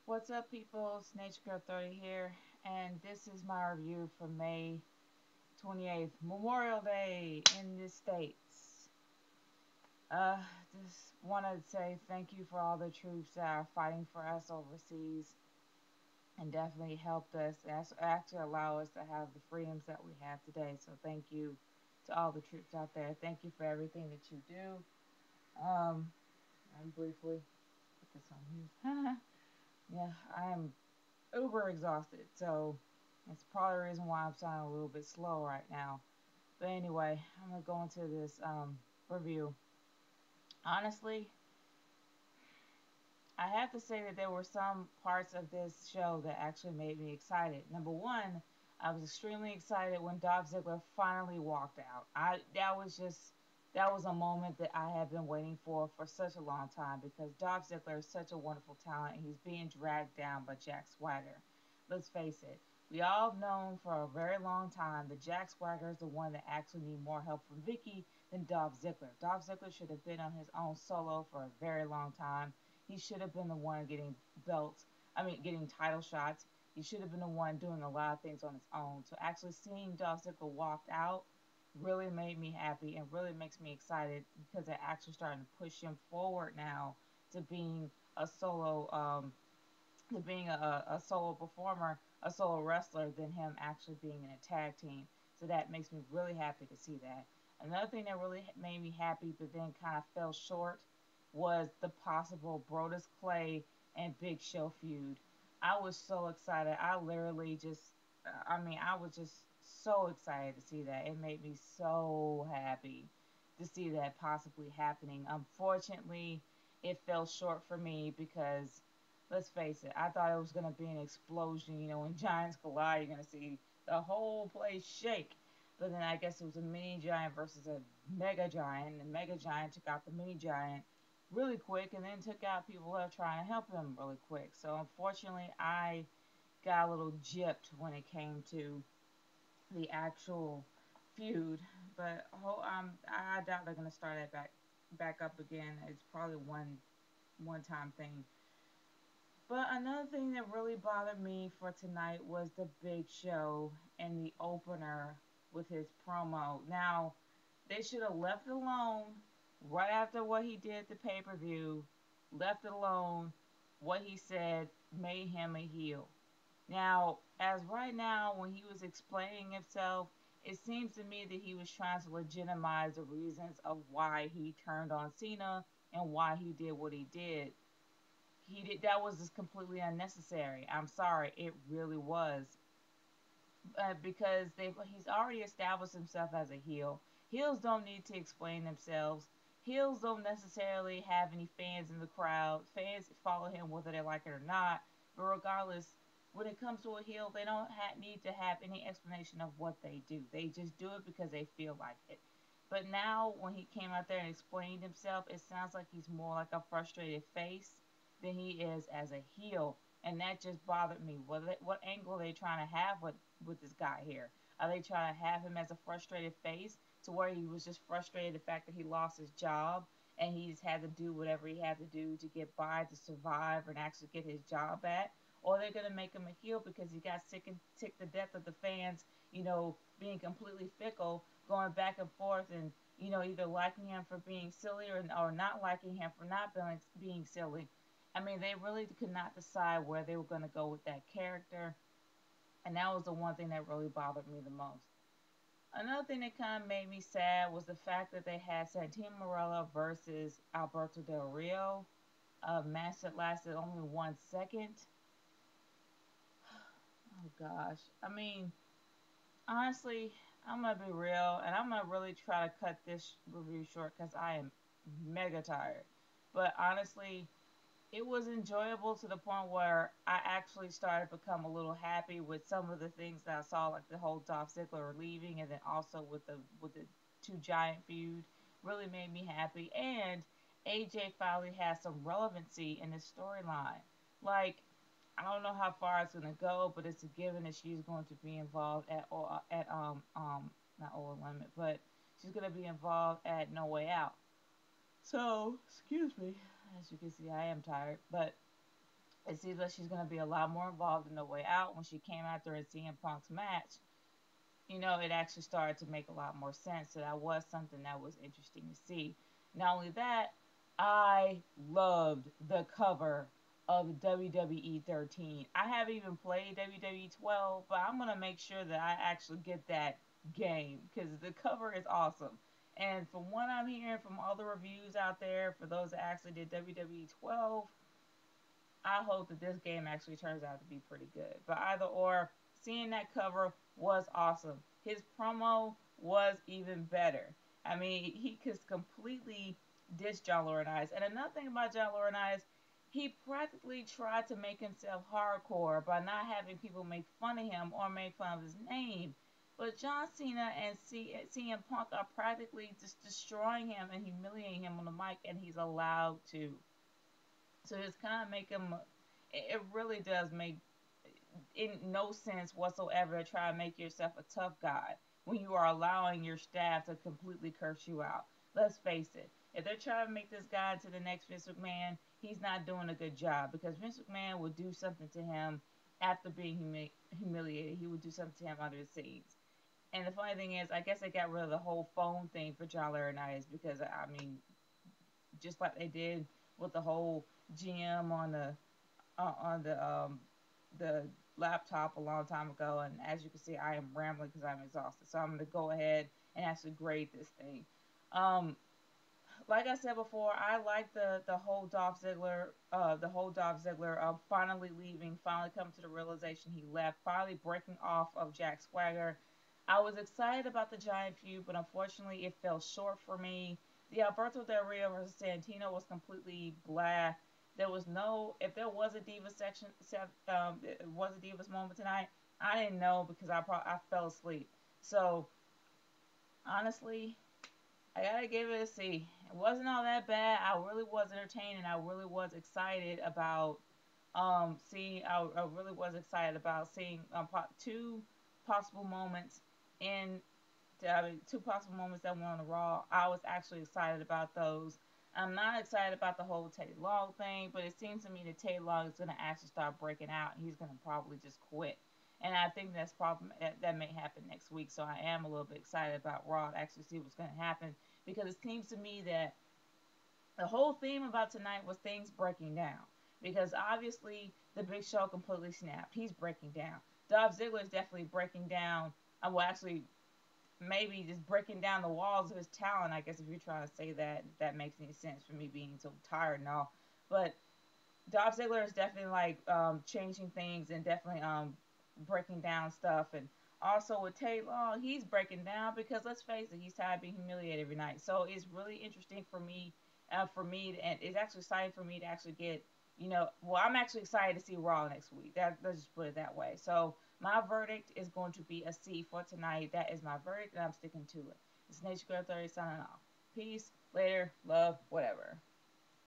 What's up, people? It's Nature Girl 30 here, and this is my review for May 28th, Memorial Day in the States. Uh, just wanted to say thank you for all the troops that are fighting for us overseas and definitely helped us, actually allow us to have the freedoms that we have today. So thank you to all the troops out there. Thank you for everything that you do. And briefly put this on mute. Yeah, I am uber exhausted. So that's probably the reason why I'm sounding a little bit slow right now. But anyway, I'm gonna go into this review. Honestly, I have to say that there were some parts of this show that actually made me excited. Number one, I was extremely excited when Dolph Ziggler finally walked out. I that was a moment that I have been waiting for such a long time because Dolph Ziggler is such a wonderful talent and he's being dragged down by Jack Swagger. Let's face it, we all have known for a very long time that Jack Swagger is the one that actually need more help from Vicky than Dolph Ziggler. Dolph Ziggler should have been on his own solo for a very long time. He should have been the one getting belts. I mean, getting title shots. He should have been the one doing a lot of things on his own. So actually seeing Dolph Ziggler walk out really made me happy and really makes me excited because they're actually starting to push him forward now to being a solo, to being a solo performer, a solo wrestler, than him actually being in a tag team. So that makes me really happy to see that. Another thing that really made me happy, but then kind of fell short, was the possible Brodus Clay and Big Show feud. I was so excited. I literally just, I mean, I was just so excited to see that. It made me so happy to see that possibly happening. Unfortunately, it fell short for me because let's face it, I thought it was going to be an explosion. You know, when giants collide, you're going to see the whole place shake. But then I guess it was a mini giant versus a mega giant. The mega giant took out the mini giant really quick and then took out people who were trying to help him really quick. So unfortunately, I got a little gypped when it came to the actual feud. But I doubt they're going to start it back up again. It's probably one time thing. But another thing that really bothered me for tonight was the Big Show and the opener with his promo. Now, they should have left it alone right after what he did at the pay per view, left it alone. What he said made him a heel. Now, as right now, when he was explaining himself, it seems to me that he was trying to legitimize the reasons of why he turned on Cena and why he did what he did. That was just completely unnecessary. I'm sorry, it really was. Because he's already established himself as a heel. Heels don't need to explain themselves. Heels don't necessarily have any fans in the crowd. Fans follow him whether they like it or not. But regardless, when it comes to a heel, they don't need to have any explanation of what they do. They just do it because they feel like it. But now, when he came out there and explained himself, it sounds like he's more like a frustrated face than he is as a heel, and that just bothered me. What angle are they trying to have with this guy here? Are they trying to have him as a frustrated face to where he was just frustrated the fact that he lost his job and he just had to do whatever he had to do to get by to survive and actually get his job back? Or they're gonna make him a heel because he got sick and ticked to death of the fans, being completely fickle, going back and forth, and either liking him for being silly or not liking him for not being silly. I mean, they really could not decide where they were going to go with that character, and that was the one thing that really bothered me the most. Another thing that kind of made me sad was the fact that they had Santino Marella versus Alberto Del Rio, a match that lasted only 1 second. Oh gosh, I mean, honestly, I'm gonna be real, and I'm gonna really try to cut this review short because I am mega tired. But honestly, it was enjoyable to the point where I actually started to become a little happy with some of the things that I saw, like the whole Dolph Ziggler leaving, and then also with the two giant feud, really made me happy. And AJ finally has some relevancy in this storyline. Like, I don't know how far it's gonna go, but it's a given that she's going to be involved at not All Limit, but she's gonna be involved at No Way Out. So, excuse me. As you can see, I am tired, but It seems like she's going to be a lot more involved in the way out. When she came out during CM Punk's match, it actually started to make a lot more sense. So that was something that was interesting to see. Not only that, I loved the cover of WWE 13. I haven't even played WWE 12, but I'm gonna make sure that I actually get that game because the cover is awesome. And from what I'm hearing from all the reviews out there, for those that actually did WWE 12, I hope that this game actually turns out to be pretty good. But either or, seeing that cover was awesome. His promo was even better. I mean, he could completely diss John Laurinaitis. And another thing about John Laurinaitis, he practically tried to make himself hardcore by not having people make fun of him or make fun of his name. But John Cena and CM Punk are practically just destroying him and humiliating him on the mic, and he's allowed to. So it's kind of make him. It really does make in no sense whatsoever to try to make yourself a tough guy when you are allowing your staff to completely curse you out. Let's face it. If they're trying to make this guy into the next Vince McMahon, he's not doing a good job because Vince McMahon would do something to him after being humiliated. He would do something to him under the scenes. And the funny thing is, I guess they got rid of the whole phone thing for John Laurinaitis because I mean, just like they did with the whole GM on the laptop a long time ago. And as you can see, I am rambling because I'm exhausted. So I'm going to go ahead and actually grade this thing. Um, like I said before, I like the whole Dolph Ziggler finally leaving, finally coming to the realization he left, finally breaking off of Jack Swagger. I was excited about the Giant feud, but unfortunately it fell short for me. The Alberto Del Rio versus Santino was completely blah. There was no, if there was a Diva section, it was a Divas moment tonight. I didn't know because I fell asleep. So honestly, I gotta give it a C. It wasn't all that bad. I really was entertained and I really was excited about seeing. I really was excited about seeing two possible moments in two possible moments that went on the Raw. I was actually excited about those. I'm not excited about the whole Teddy Long thing, but it seems to me that Teddy Long is going to actually start breaking out and he's going to probably just quit. And I think that's problem that may happen next week. So I am a little bit excited about Raw to actually see what's going to happen because it seems to me that the whole theme about tonight was things breaking down. Because obviously the Big Show completely snapped. He's breaking down. Dolph Ziggler is definitely breaking down. Well, actually, maybe just breaking down the walls of his talent. I guess if you're trying to say that, if that makes any sense for me being so tired and all. But Dolph Ziggler is definitely like changing things and definitely breaking down stuff. And also with Tay Long, he's breaking down because let's face it, he's tired of being humiliated every night. So it's really interesting and it's actually exciting for me to actually get, well, I'm actually excited to see Raw next week. Let's just put it that way. So my verdict is going to be a C for tonight. That is my verdict, and I'm sticking to it. It's Nature Girl 30 signing off. Peace, later, love, whatever.